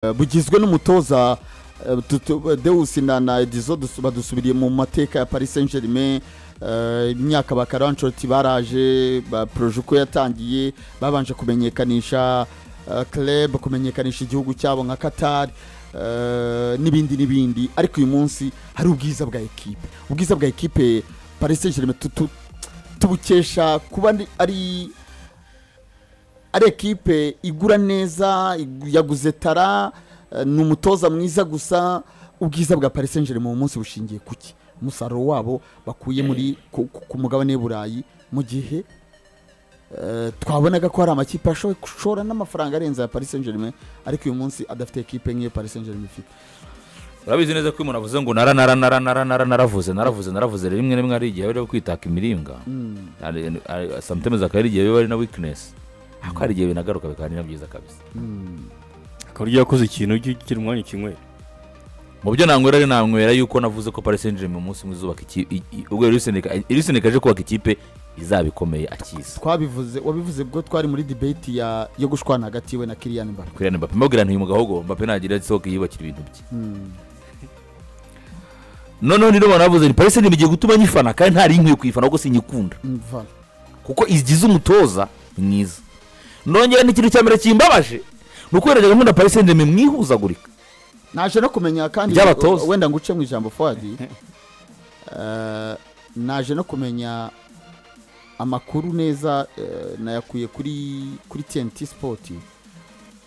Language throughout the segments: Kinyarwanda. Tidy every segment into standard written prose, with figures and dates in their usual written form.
bugizwe n'umutoza Deus na Edizo badusubiriye mu mateka ya Paris Saint-Germain. Imyaka bakaranchoti baraje ba projet ko yatangiye babanje kumenyekanisha club, kumenyekanisha igihugu cyabo nka Qatar n'ibindi, ariko uyu munsi hari ubwiza bwa equipe Paris Saint-Germain tubukesha kuba ari equipe igura neza, yaguze Tara, n'umutoza mwiza gusa. Ubwiza bwa Paris Saint-Germain mu munsi bushingiye kuki umusaruro wabo bakuye muri ku mugabane w'Uburayi, mu gihe twabonaga ko hari amakipe ashobora n'amafaranga arenze ya Paris Saint-Germain, ariko uyu munsi adafite equipe nk'iyo Paris Saint-Germain ifite. Urabizi neza ko umuntu avuze ngo naravuze rimwe rimwe ari igihe bari kwitaka imiringa, sometimes akari igihe biba ari na weakness, ako ari igihe binagaruka bikaba na byiza kabisa. Akaba yakoze ikintu kiri umwanya kimwe mu byo nanywera yuko navuze ko Paris Saint-Germain mu munsi muzubaka ubwo Eriseneka aje kubaka ikipe izabikomeye akiza. Wabivuze bwo twari muri debate yo gushwana hagati we na Kylian Mbappe. Mbabwira nti uyu mugabo Mbappe nagira isoko yibakira ibintu bye. None rero banavuze ni Paris Saint-Germain igiye gutuma nyifana, kandi ntari inkwiye kwifana kuko sinyikunda. Kuko igize umutoza mwiza. Nongera n'ikintu cyamere kimbabaje nuko rero nkunda Paris Saint-Germain mwihuzagurika. Naje no kumenya kandi wenda nguce mu ijambo Fuadi, naje no kumenya amakuru neza nayakuye kuri TNT Sport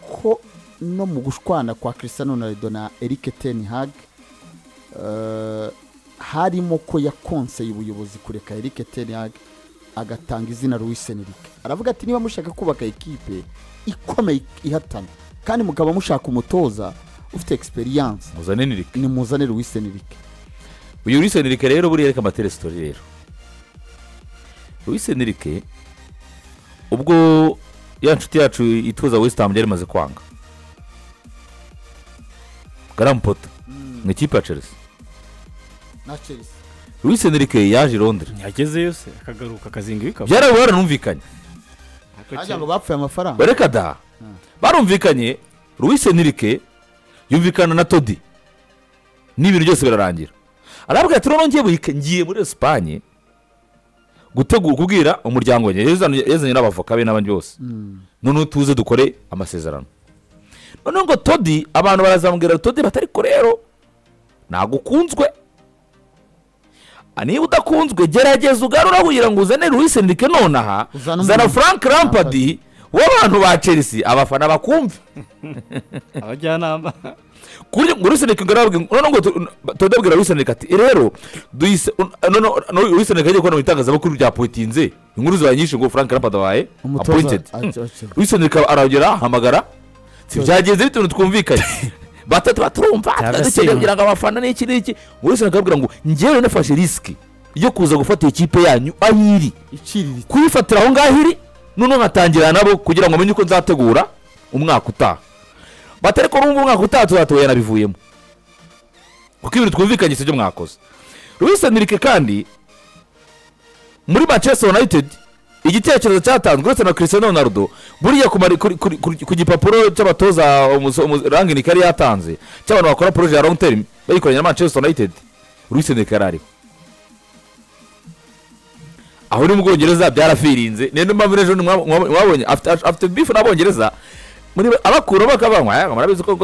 ko no mu gushwana kwa Cristiano Ronaldo na Erik ten Hag harimo ko yakonseye ubuyobozi kureka Erik ten Hag agatanga izina Luis Enrique. Aravuga ati niba mushaka kubaka equipe ikomeye ihatana kandi mukaba mushaka umutoza ufite experience, muzane Luis Enrique. Uyu Luis Enrique rero buri yereka amatere story rero. Luis Enrique ubwo ya nshuti yacu ituza West Ham yari maze kwanga Graham Potter mu ikipe ya Chelsea. Luis Enrique yaje Londres, yageze yose akagaruka akazinga bikaba byarabara numvikanye ajya ngo bapfuye amafaranga bareka da barumvikanye. Luis Enrique yumvikana na Todi n'ibintu byose birarangira. Arabwira ati none ngiye muri Espagne gutegura kubwira umuryango we yazanye n'abavoka be n'abandi bose, none tuze dukore amasezerano. None ngo Todi abantu barazamubwira Todi batari ko rero nagukunzwe, niba udakunzwe gerageza ugarura kugira ngo uzane Luis Enrique nonaha, zana Frank Lampard w'abantu ba Chelsea abafana bakumve abajyanama kuri Luis Enrique ngarabwe. None ngo todabwira Luis Enrique ati rero duise no Luis Enrique yagiye kubona bitangaza bakuru bya poetinze inkuru zanyishe ngo Frank Lampard waye appointed. Luis Enrique aragera hamagara sibyagenze bituntu twumvikanye batatu baturumva ndacyegera ngo abafana n'iki Luis Enrique abwira ngo ngewe nafashe risk yo kuza gufata ikipe yanyu ahiri iciriri kuyifatira aho ngahiri, none nkatangira nabo kugira ngo amenye uko nzategura umwaka utaha. Batari ko rumva umwaka utaha tuzatoya nabivuyemo kuko ibintu twumvikanye sibyo mwakoze. Luis Enrique kandi muri Manchester United igitekerezo cyatanzwe uretse na Cristiano Ronaldo buriya ku gipapuro cy'abatoza rangi ni kari yatanze cy'abantu bakora projet ya long term bayikoranye na Manchester United. Luis Enrique yarariho aho ni mu Bwongereza byarafirinze. Nende mpamvu ejo mwabonye after beef n'Abongereza muri abakuru bakabanywa murabizi ko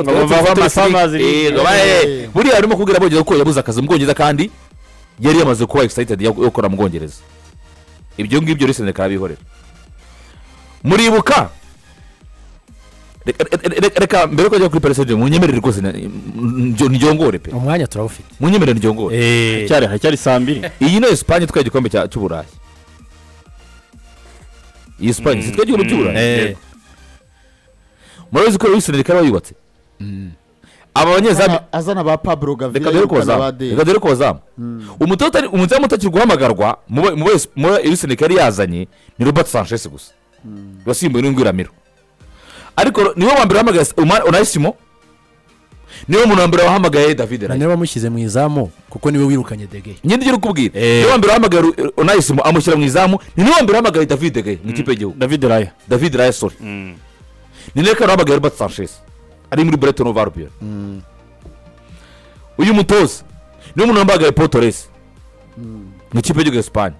buriya arimo kubwira Abongereza ko yabuze akazi mu Bwongereza kandi yari yamaze kuba excited yo gukora mu Bwongereza. Ibyo ngibyo Luis Enrique arabihorera. Muribuka reka mbere ko ajya kuri Paris Saint-Germain munyemerere rwose njyongore pe umwanya turawufite, munyemerere njyongore hacyari sambiri. Iyi no Espagne twaje igikombe cy'Uburayi. Iyi Espagne sitwe igikombe cy'Uburayi. Murabizi ko Luis Enrique yubatse aba banyezamu azana ba Pablo Gaviria reka dore ko bazamu umuzamu utakiri guhamagarwa mu Luis Enrique yazanye ni Robert Sanchez gusa wasimbuye n'ingwiramiro, ariko niwe wa mbere wahamagaye Onaisimo, niwe muntu wa mbere wahamagaye David Raya, niwe wamushyize mu izamu kuko niwe wirukanye De Gea. Nyine ngiye kubwira niwe wa mbere wahamagaye Onaisimo amushyira mu izamu, niwe wa mbere wahamagaye David Gea mu ikipe y'igihugu. David Raya sorry ni neka wahamagaye Robert Sanchez. ari muri Breton Nova Albion. Uyu mutoza niwe muntu wambaye Portores mu kipe y'igihugu Espagne.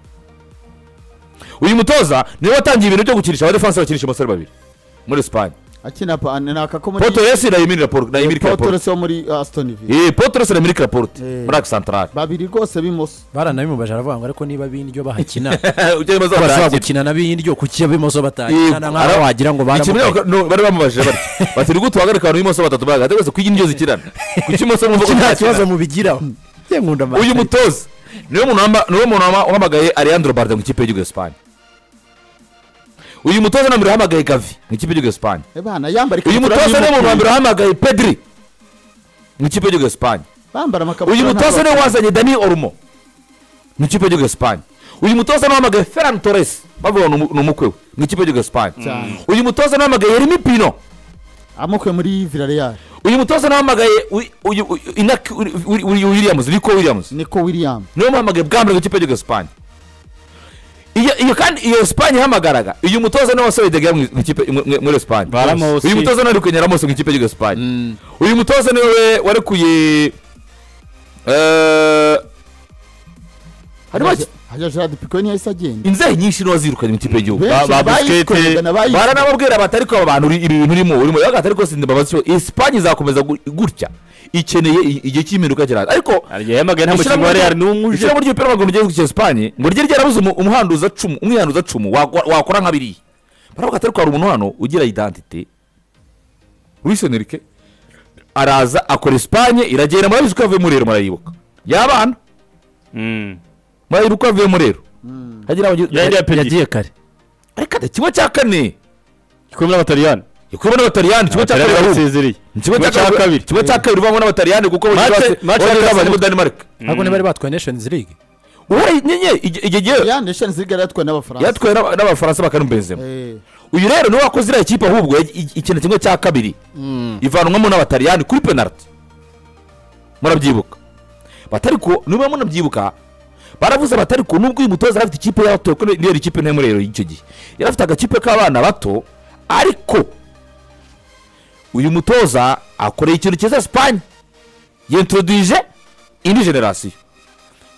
Uyu mutoza niwe watangiye ibintu byo gukinisha aba defense bakinisha umusore babiri muri Espagne. akina naka ko muri Portores na Emile Laporte, Portores wo muri Aston Villa. Portores na Emile Laporte muri Axe Central. Babiri rwose bimoso. baranabimubaje aravuga ngo ariko niba bindyo bahakina Ujye maze bashobora gukina na bindyo kuki bimoso batakina nkaho wagira ngo bari bamubaje bati uri gutuhagarika abantu b'imoso batatu bagate wese kwigi indyo zikirana kuki imoso muvuga nta kibazo mubigiraho. Uyu mutoza niwe muntu uhamagaye Alejandro Balde mu kipe y'igihugu Espagne. Uyu mutoza namuri uhamagaye Gavi mu kipe y'igihugu Espagne. Ebana yambara Uyu mutoza niwe muntu wambere uhamagaye Pedri mu kipe y'igihugu Espagne. bambara makabutura. Uyu mutoza niwe wazanye Dani Olmo mu kipe y'igihugu Espagne. Uyu mutoza niwe uhamagaye Ferran Torres bavuga n'umukwe we mu kipe y'igihugu Espagne. Uyu mutoza niwe uhamagaye Yeremi Pino amukwe muri Villarreal. Uyu mutoza niwe uhamagaye Nico Williams niwe uhamagaye bwa mbere mu kipe y'igihugu Espagne. Iyo kandi iyo Espagne ihamagaraga uyu mutoza niwe wasohoye De Gea mu kipe muri Espagne. Uyu mutoza niwe arikuye Ramos mu kipe y'igihugu Espagne. Uyu mutoza niwe warekuye harimo Haja Gerard Piqué ni yahise agenda. inzehe nyinshi niwe wazirukanye mu kipe y'igihugu. Babuskete baranababwira bati ariko aba bantu ibi bintu urimo yaga atari ko sindimbabazi cyo Espagne izakomeza gutya ikeneye igihe cy'impinduka cyane ariko yamagaye nta mukinnyi wa Real n'umuje ishira muri Europa bagomba gihugu cya Espagne ngo rye ryarabuze umuhanduza 10 umwihanduza 10 wakora nka biri baravuga atari ko hari umuntu hano ugira identité. Luis Enrique araza akora Espagne iragenda murabizi ko yavuye muri Real murayibuka yabana murayibuka yavuye muri Real yagiye kare ariko kimwe cya kane ikomeye n'abataliyani ikomeye n'abataliyani kimwe cya kane barasezereye kimwe cya kabiri bavamo n'abataliyani kuko bari Denmark ntabwo ntibari batwaye Nations League. Uwari nyenye igihe ya Nations League yaratwaye n'Abafaransa. yatwaye n'Abafaransa bakanumbenzemo. Uyu rero niwe wakoze iriya kipe ahubwo ikintu kimwe cya kabiri ivanwamo n'abataliyani kuri penalty murabyibuka batariko niba munabyibuka baravuze batariko nubwo uyu mutoza afite ikipe y'abato ko niyo ikipe ntemo rero y'icyo gihe yarafite agakipe k'abana bato ariko uyu mutoza akoreye ikintu cyiza Espagne yintroduije indi generation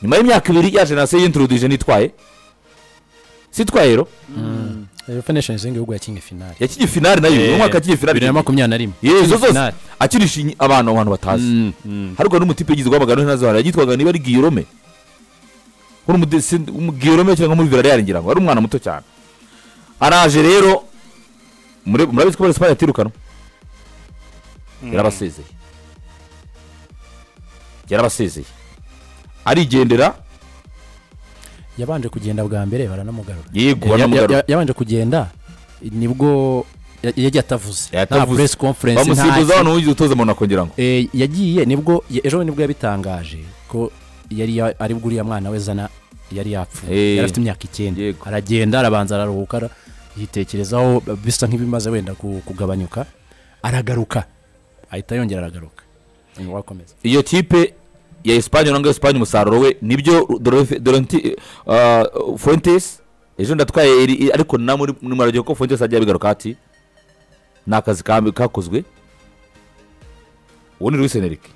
nyuma y'imyaka 2 ya generation yintroduije nitwaye sitwaye rero Nations League ubwo yakinye finale yakinye finale nayo umwaka yakinye finale 2021 yezo zose akinisha abantu batazi hariko n'umutipe yigize gwamagano ntazo yitwaga niba ari Guillaume Guillaume cyangwa muri Villarreal ngira ngo ari umwana muto cyane araje rero murabizi ko Espagne yatirukana yarabasezeye arigendera yabanje kugenda bwa mbere baranamugarura. Yego baranamugarura yabanje kugenda nibwo yagiye atavuze nta press conference bamusimbuza hano ugiye utoza umuntu akongera ngo yagiye nibwo ejo nibwo yabitangaje ko yari ari bwuriya mwana we zana yari yapfuye yari afite imyaka 9 aragenda arabanza araruhuka yitekerezaho bisa nk'ibimaze wenda kugabanyuka aragaruka ahita yongera aragaruka wakomeza iyo kipe ya Espagne nanga Espagne umusaruro we nibyo Fuentes ejo ndatwaye ariko na muri maragiye ko Fuentes ajya bigaruka ati nakazi kakozwe uwo ni Luis Enrique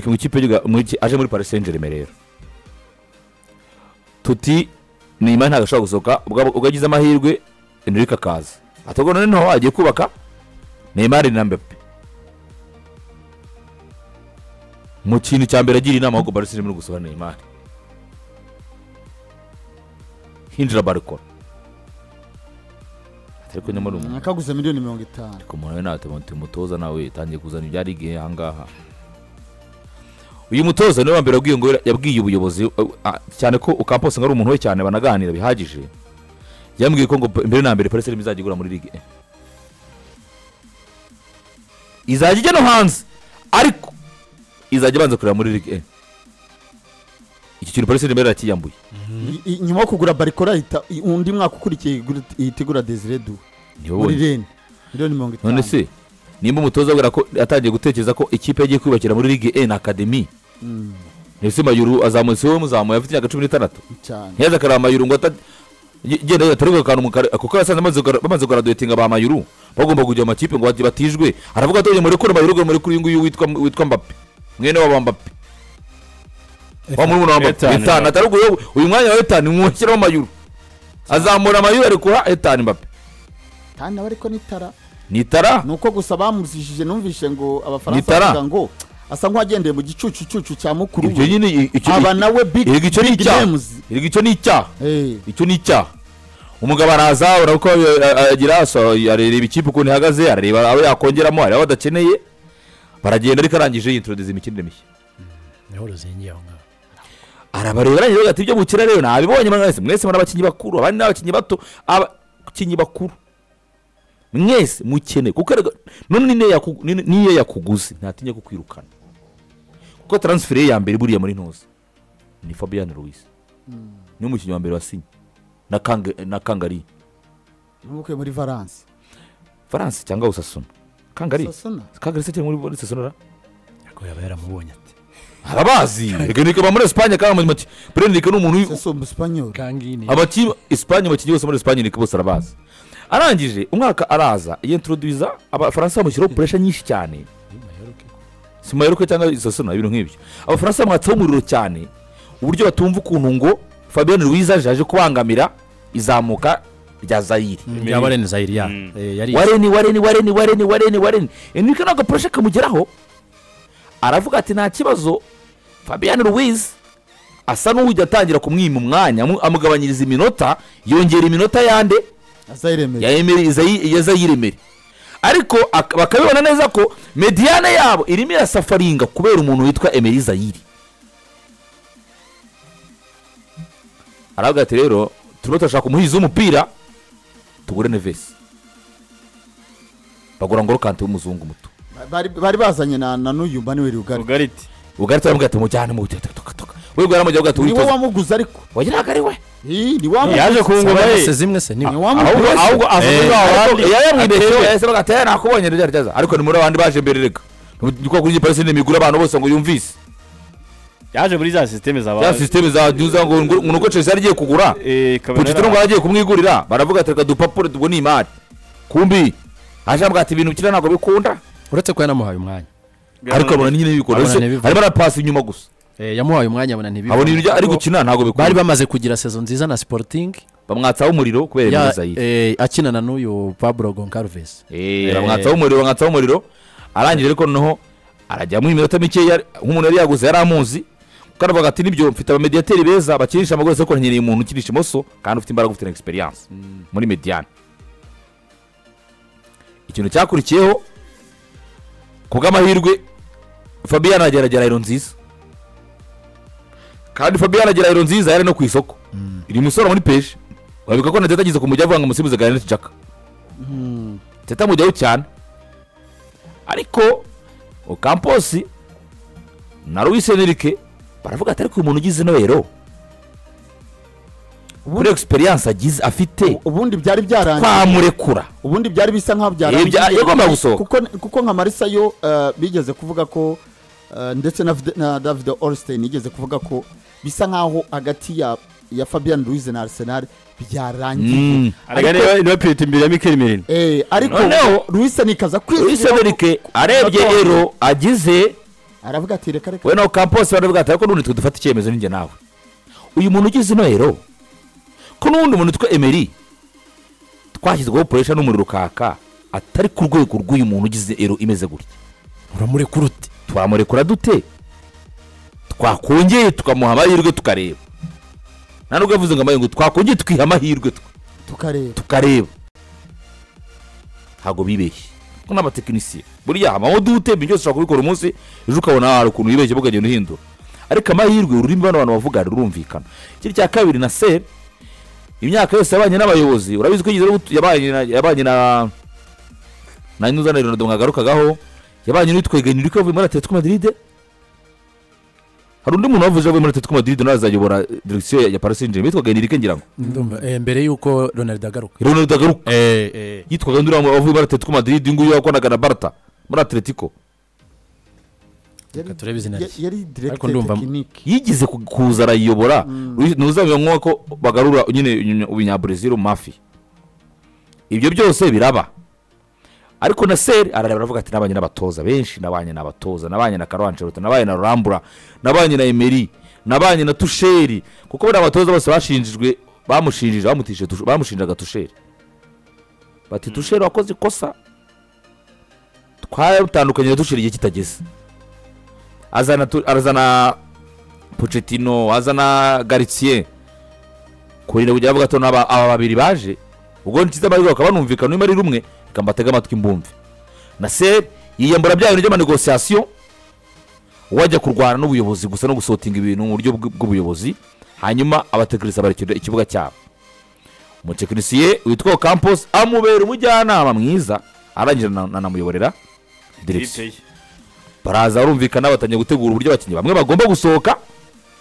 mu kipe aje muri Paris Saint-Germain rero tuti Neymar ntagashobora gusohoka ugagize amahirwe Enrique akaza atogona none ntaho agiye kubaka Neymar na Mbappe mu kintu cya mbere agira inama ahubwo Paris muri gusohora Neymar hinjira Barco ariko nyamara akaguze miliyoni 50 ariko umuntu nawe mutoza nawe tangiye kuzana ibyari igihe ahangaha uyu mutoza niwe wambere abwiye ngo yabwiye ubuyobozi cyane ko Campos ngari umuntu we cyane banaganira bihagije yambwiye ko ngo mbere na mbere Paris izagigura muri Ligue 1 izajya no hanze ariko izajya banza kurira muri Ligue 1 iki kintu Paris mbere yakiyambuye nyuma yo kugura Barcola undi mwaka ukurikiye itegura Desire Du muri Rennes miliyoni 50 none se nimba umutoza abwira ko atangiye gutekereza ko ikipe yagiye kwibakira muri Ligue 1 Academy Nese Mayuru azamutse we muzamuye afite 16 cyane yaza karama Mayuru ngo genda yatariko kantu ako kasanze bamaze graduatinga ba Mayuru bagomba kujya mu makipe ngo batijwe aravuga ati muri kure bayirugo muri kuri nguyu witwa Mbappe mwene wa Mbappe wa muri wa Mbappe Ethan atarugo uyu mwanya wa Ethan mwushyiraho amayuru azamura amayuru ari kuha Ethan Mbappe kandi ariko nitara nuko gusa bamuzishije numvishe ngo abafaransa bavuga ngo asa nk'uwagendeye mu gicucu cya mukuru ibyo nyine aba nawe big games icyo ni icyaha umugabo araza urako agira arareba ikipe ukuntu ihagaze arareba abo yakongeramo areba badakeneye baragenda ariko arangije yintroduce imikinire mishya niho ruzingiye aho ngaho arabareba arangije ati ibyo mukira rero nabibonye mwese muri abakinnyi bakuru abandi n'abakinnyi bato abakinnyi bakuru mwese mukene kuko none niyo yakuguze ntatinya kukwirukana kuko transfer ya mbere buriya muri ntoza ni Fabian Ruiz ni umukinnyi wa mbere wasinye na Kangari n'umukuye muri Valence cyangwa Osasuna Kangari se cyangwa muri Osasuna ariko yaba yaramubonye ati arabazi reka muri Espagne kandi mu Premier League n'umuntu Espanyol Kangini abakinnyi Espagne bakinnyi bose muri Espagne ni bose arabazi arangije umwaka araza yintroduce abafaransa bamushyiraho pressure nyinshi cyane si Mayoruke cyangwa Osasuna ibintu nk'ibyo abafaransa mwatsaho umuriro cyane uburyo batumva ukuntu ngo Fabian Ruiz aje kubangamira izamuka rya Zaire ya Warren Zaire ya yari Warren enike nago pressure kamugeraho aravuga ati nta kibazo Fabian Ruiz asa n'ujya atangira kumwima umwanya amugabanyiriza iminota yongera iminota yande ya Zaire ariko bakabibona neza ko mediane yabo irimo irasafaringa kubera umuntu witwa Emery Zaire aravuga ati rero turimo turashaka umuhizi w'umupira tugure Neves bagura Ngolo Kante w'umuzungu muto bari bazanye na n'uyu Manuel Ugarite baravuga ati mujyane mu toka we gwara mujya ugatu ni wowe wamuguze ariko wagiraga ari we ni wamuguze yaje kungoma se zimwe se ni ahubwo avuga abandi yamwibeshye yase bagatera nakubonye ryaza ariko ni muri abandi baje mbere rega niko kuri Paris n'imigura abantu bose ngo yumvise yaje muri za systeme za duza ngo nuko Chelsea yagiye kugura Pochettino ngo yagiye kumwigurira baravuga ati reka dupapure tubwo ni imari kumbi aje ambwa ati ibintu kira nago bikunda uretse ko yanamuhaye umwanya ariko abona nyine bikora harimo arapasa inyuma gusa yamuhaye umwanya abona ntibiba abona ibyo ari gukina ntago bikunda bari bamaze kugira saison nziza na Sporting bamwatsaho umuriro kubera Zaire akinana n'uyu Pablo Goncalves bamwatsaho umuriro arangije ariko noneho arajya mu iminota mike nk'umuntu yari yaguze yari amuzi karavuga ati nibyo mfite abamediateri beza bakinisha amaguru se ko nkeneye umuntu ukinisha imoso kandi ufite imbaraga ufite experience muri mediane ikintu cyakurikiyeho kubw'amahirwe Fabian ageragera iro nziza kandi Fabian ageragera iro nziza yari no ku isoko iri musoro muri peje wabika ko nateta agize kumujya avuga ngo musibuze Gareth Xhaka teta mujyaho cyane ariko Ocampos na Luis Enrique baravuga ati ariko umuntu ugize Noero kuri experience agize afite ubundi byari byarangiye kwamurekura ubundi byari bisa nkaho byarangiye yagomba gusohoka kuko nka Marisa yo bigeze kuvuga ko ndetse na David Ornstein yigeze kuvuga ko bisa nkaho hagati ya Fabian Ruiz na Arsenal byarangiye ariko niwe pete imbere ya Mikel Merino ariko Ruiz nikaza Luis Enrique arebye ero agize aravuga ati reka we no Campos baravuga ati ariko n'undi dufata icyemezo ninjye nawe uyu muntu ugize Noero ko n'undi muntu twa Emery twashyizweho pressure n'umuriro kaka atari ku rwego rw'uyu muntu ugize ero imeze gutya uramurekura ute twamurekura dute twakongeye tukamuha amahirwe tukareba nta nubwo yavuze ngo amahirwe twakongeye tukiha amahirwe tukareba ntabwo bibeshye ko n'abatekinisiye buriya amamodu utembe byose ushobora kubikora umunsi ejo ukabona hari ukuntu wibeshye bukagenda uhindura ariko amahirwe ururimi bano bantu bavuga rurumvikana ikindi cya kabiri na Ser imyaka yose yabanye n'abayobozi urabizi ko yabanye na Inuza na Ronaldo ngagarukagaho yabanye n'uwitwa Enrique avuye muri Atletico Madrid hari undi muntu wavuze avuye muri Atletico Madrid nazayobora direction ya Paris Saint-Germain yitwa Enrique ngira ngo mbere yuko Ronaldo agaruka yitwaga ndura avuye muri Atletico Madrid nguyu yakonaga na Barca muri Atletico yari directeur technique yigize kuza arayobora ntuzabyo nk'uko bagarura nyine ubinya Brazil mafi ibyo byose biraba ariko na seri arareba aravuga ati nabanye n'abatoza benshi, nabanye n'abatoza, nabanye na Carlo Ancelotti, nabanye na Rambura, nabanye na Emery, nabanye na Tuchel, kuko bari abatoza bose bashinjijwe bamushinjaga Tuchel, bati Tuchel wakoze ikosa, twatandukanye na Tuchel igihe kitageze, azana Pochettino, azana Garcia, kurinda kujya bavuga ati aba babiri baje ubwo ntiza bari bakaba banumvikana n'imwe ari rumwe ikambatega amatwi mbumve. Na se yiyambura bya bintu by'amanegociation, wajya kurwana n'ubuyobozi gusa no gusotinga ibintu mu buryo bw'ubuyobozi, hanyuma abatekereza barekera ikibuga cyabo. Umutekinisiye witwa Campos amubera umujyanama mwiza, arangira namuyoborera direction. Baraza barumvikana batangiye gutegura uburyo abakinnyi bamwe bagomba gusohoka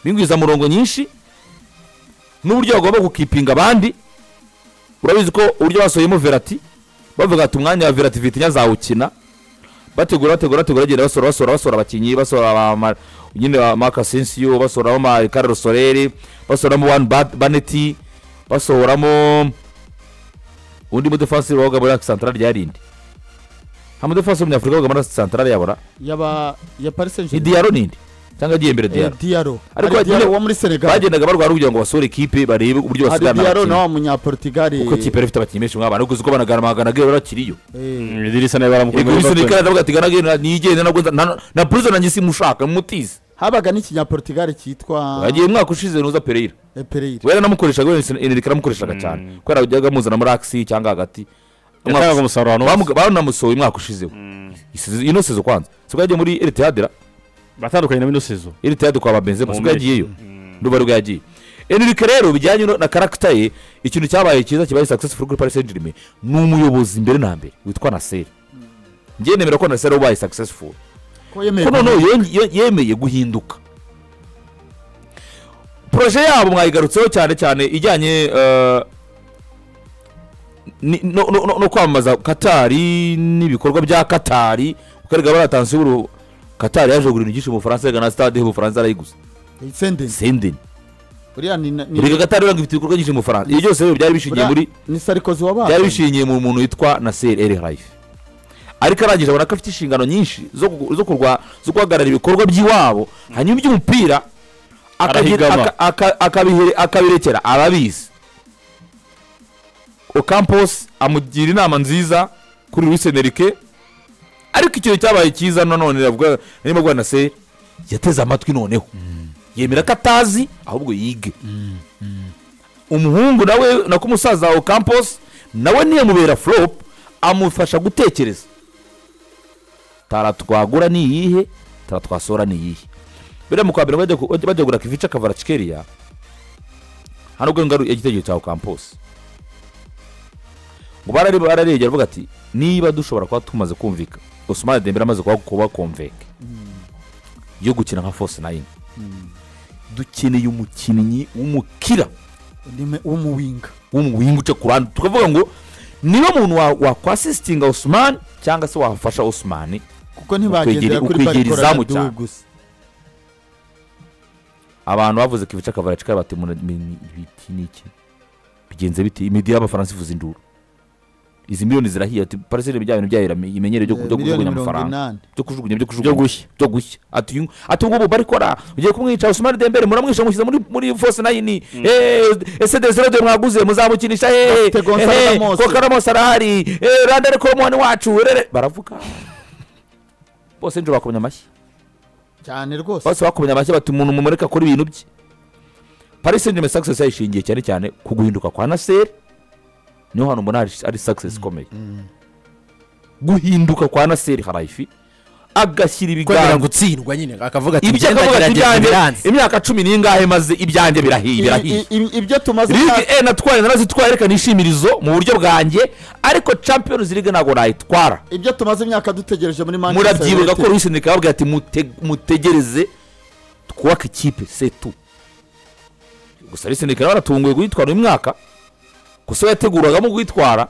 bingwiza murongo nyinshi, n'uburyo bagomba gukipinga abandi. Urabizi ko uburyo basoyemo Verratti bavuga ati umwanya wa Verratti Vitinha azawukina, bategura agenda basora abakinnyi, basora nyine Marc Asensio, basoramo Carlos Soler, basoramo Juan Banetti, basoramo undi mu defense waga muri central yarindi. Hamu defense mu Afrika waga muri central yabora ya Paris Saint-Germain Diarra nindi cyangwa agiye imbere Diarra, ariko Diarra wo muri Senegal bagendaga barwara kugira ngo basore equipe barebe uburyo basigana. Diarra no munya Portugal uko kipe ifite abakinnyi benshi mwabana uko banagarama gero bakiriyo Idirisa nawe baramukomeye. Igurisa ni kandi ati ganagera nigende na prison ngisi mushaka mutize. Habaga n'ikinya Portugal cyitwa yagiye mwaka ushize nuza Pereira. Wera namukoreshaga Enrique namukoreshaga cyane kwera ujyaga muzana muri Axi cyangwa hagati Mwaka umusaruro banamusohoye mwaka ushizeho. Ino sezo kwanza siko yagiye muri Etihad batandukanye na bino sezo Etihad kwa Benzema siko yagiyeyo nduba rwo yagiye. Enrique rero bijyanye na character ye, ikintu cyabaye cyiza kibaye successful kuri Paris Saint-Germain ni umuyobozi mbere na mbere witwa Nasser. Ngiye nemera ko Nasser wabaye successful ko yemeye guhinduka. Projet yabo mwayigarutseho cyane ijyanye no kwamamaza Katari n'ibikorwa bya Katari, ukarega baratanze uru Katari yaje kugura igisho mu Faransa na stade mu Faransa arayiguze Senden uriya ni Riga Katari uranga ifite ibikorwa byinshi mu Faransa. Iyo byose byari bishingiye muri ni Sarkozy wabaye, byari bishingiye mu muntu witwa Nasser El Khelaifi, ariko arangije abona ko afite inshingano nyinshi zo guhagarara ibikorwa by'iwabo, hanyuma iby'umupira akabirekera ababizi. Ocampos amugira inama nziza kuri Luis Enrique, ariko ikintu cyabaye cyiza nanone yavuga nimo gwa Nasser yateze amatwi noneho yemera ko atazi ahubwo yige. Umuhungu nawe nako umusaza wa Ocampos nawe niye mubera flop, amufasha gutekereza taratwagura ni yihe taratwasora ni yihe. Bere mu kwabira bajya gura Kivica Kvaratskhelia hano gwe ngaru igitegerezo cya Ocampos ngo bararegera bavuga ati niba dushobora kuba tumaze kumvika Ousmane Dembele amaze kuba convaincre yo gukina nka force 9, dukeneye umukinnyi w'umukira w'umuwinga uca kuranda, tukavuga ngo niba umuntu wa assistinga Ousmane cyangwa se wafasha Ousmane kuko ntibagendera kuri barikora gusa. Abantu bavuze Kivica Kvaratskhelia bati biti niki bigenze biti media y'Abafaransa ivuza induru, izi miliyoni zirahiye ati Paris Saint-Germain byayo imenyere byo kujugunya amafaranga byo gushya ati ubwo barikora ugiye kumwica Ousmane Dembele muramwisha mushyize muri force 9 ese desire mwaguze muzamukinisha ko Ramos arahari Randere ko mwana wacu baravuga bose nje bakomanya amashyi cyane rwose, bose bakomanya amashyi bati umuntu mumureka kuri ibintu bye. Paris Saint-Germain success yishingiye cyane ku guhinduka kwa Nasser, niho hano mbona ari success komeye. Guhinduka kwa Nasser El Khelaifi agashyira ibiganza gutsindwa nyine akavuga ati imyaka 10 n'ingahe maze ibyanjye birahiye ibyo tumaze natwaye narazitwaye reka nishimirizo mu buryo bwanjye, ariko Champions League nago nayitwara. Ibyo tumaze imyaka dutegereje muri Manchester murabyibuka ko Luis Enrique yababwiye ati mutegereze twubaka ikipe setu. Gusa Luis Enrique baratunguye guhitwara uyu mwaka, gusa yateguragamo guhitwara,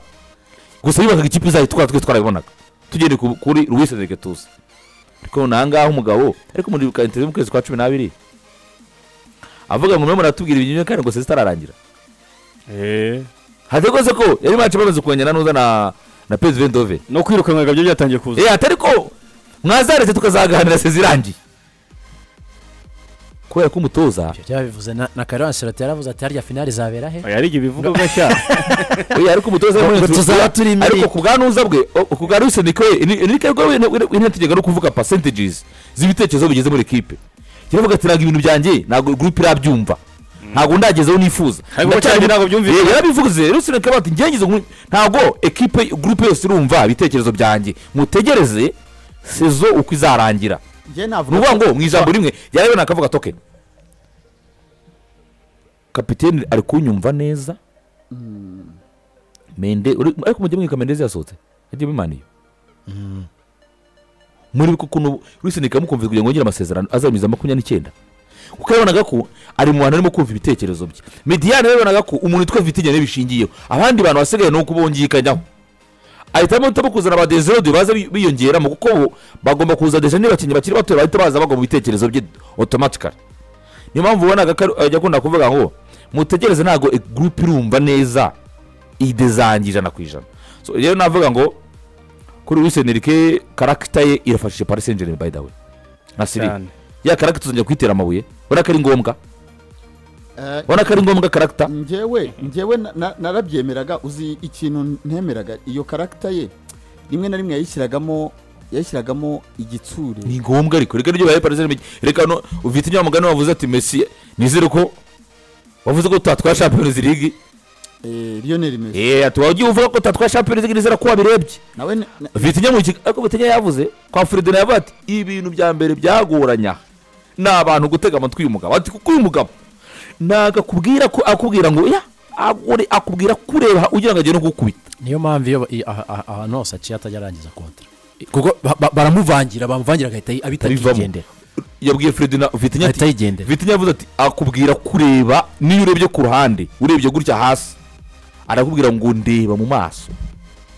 gusa yibakaga ikipe izayitwara twe twarabibonaga tugende kuri Luis Enrique tuzi. Ariko nangaho umugabo ariko muri interview mu kwezi kwa 12 avuga ngo mwe muratubwira ibintu kandi ngo se zitararangira. Hategose ko yari match bamaze kongera nuza na PSV Eindhoven no kwirukanwa byo byatangiye kuza atari ko mwazaretse tukazaganira sezirangiye kubera ko umutoza byabivuze na Carlo Ancelotti yaravuze ati harya finale zabera he yari ibivuga gashya ariko umutoza tuzaba turi imbere ariko kubwanuza bwe kubwa Luis Enrique no kuvuga percentages z'ibitekerezo bigeze muri equipe kiravuga ati ibintu byanjye ntabwo group irabyumva ntabwo ndagezeho nifuza ntabwo byumvikana yarabivuze Luis Enrique bati ngengize ntabwo equipe group yose irumva ibitekerezo byanjye mutegereze sezo uko izarangira nuvuga ngo mu ijambo rimwe yarabona akavuga token kapiteni ari kunyumva neza Mende ariko mujye mwika Mendez yasohotse yagiye bimaniye muri kuko Luis Enrique mukumva kugira ngo ngire amasezerano azamiza 29 kuko yabonaga ko ari mu bantu arimo kumva ibitekerezo bye Mediane yabonaga ko umuntu twe Vitinha nebishingiyeho abandi bantu basigaye no kubongikanyaho ahitamo kuzana aba Desirode baza biyongera mu kuko bagomba kuza deja nibakinyi bakiri bato bahita baza bagomba bitekerezo bye automatically niyo mpamvu ubonaga ajya kunda kuvuga ngo mutegereze ntago group irumva neza idezangije na kwijana so rero navuga ngo kuri Luis Enrique character ye irafashije Paris Saint-Germain by the way nasiri ya character tuzongera kwitera amabuye uraka ari ngombwa uraka ari ngombwa character njyewe narabyemeraga uzi ikintu ntemeraga iyo character ye rimwe na rimwe yayishyiragamo igitsure ni ngombwa ariko reka ryo baye Paris Saint-Germain reka no Vitinha umugani wavuze ati Messi nizere ko wavuze ko tatwa Champions League Lionel Messi atuwagiye uvuga ko tatwa Champions League nizera ko wabirebye nawe Vitinha mu ariko Vitinha yavuze kwa Fredina yavuze ati ibintu bya mbere byagoranya n'abantu gutega amatwi y'umugabo ati kuko uyu mugabo nagakubwira ko akubwira ngo ya akubwira kureba ugira ngo agiye no gukubita niyo mpamvu iyo ahantu hose aciye atajarangiza kontra kuko baramuvangira agahita abitakigendera yabwiye Fredina Vitinha ati Vitinha yavuze ati akubwira kureba niyo urebye ku ruhande urebye gutya hasi arakubwira ngo ndeba mu maso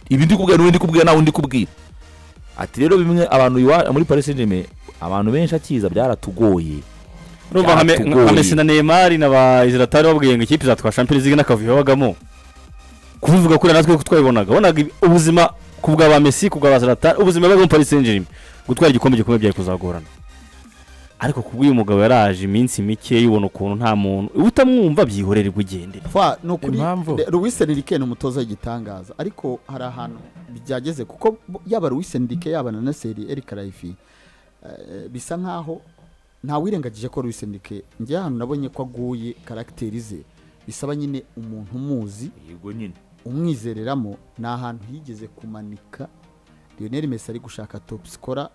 ibi ndi kubwira n'undi kubwira nawe ndi kubwira ati rero bimwe abantu muri Paris Saint-Germain abantu benshi akiza byaratugoye urumva nka Messi na Neymar na ba Zlatan babwiye ngo ikipe zatwa Champions League n'akavuyo bagamo kuvuga kuri natwe twayibonaga ubuzima kubwa ba Messi kubwa ba Zlatan ubuzima bwa Paris Saint-Germain gutwara igikombe gikomeye byaye kuzagorana ariko kubw'uyu mugabo yaraje iminsi mike yibona ukuntu nta muntu utamwumva byihorere gugende no kuri Luis Enrique n'umutoza w'igitangaza ariko hari ahantu byageze kuko yaba Luis Enrique yaba na Nasser El Khelaifi bisa nkaho nta wirengagije ko Luis Enrique njye hano nabonye ko aguye karakteri bisaba nyine umuntu umuzi yego nyine umwizereramo na ahantu higeze kumanika Lionel Messi ari gushaka top scorer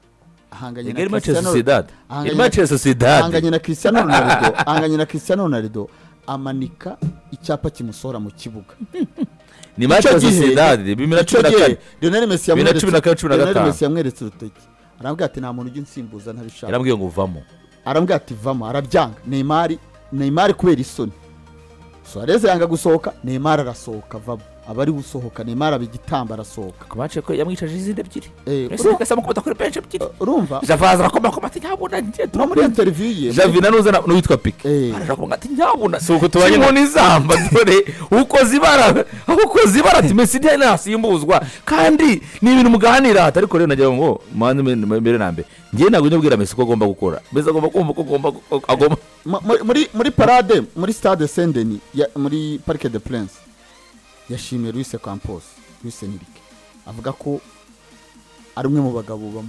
ahanganye na Cristiano Ronaldo amanika icyapa kimusohora mu kibuga ni Manchester Sociedad Lionel Messi yamweretse urutoki arambwira ati nta muntu ujya unsimbuza ntabishaka yarambwiye ngo uvamo arambwira ati vamo arabyanga Neymar kubera isoni Suarez yanga gusohoka Neymar arasohoka vamo abari gusohoka Neymar abigitamba arasohoka kubace ko yamwicaje izindi ebyiri ese kasama kubata kuri bench ebyiri urumva Javaza rakoma ko ati nyabuna no muri interview ye Javina nuza no witwa Pique arakomanga ati nyabuna suko tubanye mu nizamba dore uko zibara ati Messi ntasimbuzwa kandi ni ibintu muganira ariko rero nagira ngo mande mbere nambe ngiye ntabwo nyabwira Messi ko agomba gukora Messi agomba kumva ko agomba muri parade muri Stade Saint-Denis muri Parc des Princes yashimiye Luis Enrique avuga ko ari umwe mu bagabo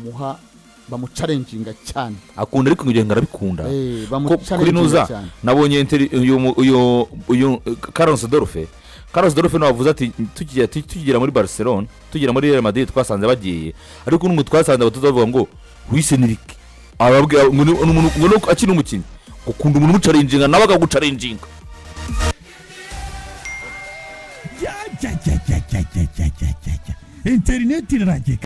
bamucalenginga cyane akunda ariko ngenge arabikunda kuri nuza nabonye uyu Carlos Dorfe no wavuze ati tukigira muri Barcelona tugira muri Real Madrid twasanze bagiye ariko n'umwe twasanze abatuzavuga ngo Luis Enrique ababwira ngo akina umukinnyi ukunda umuntu umucalenginga nawe akagucalenginga interineti iragika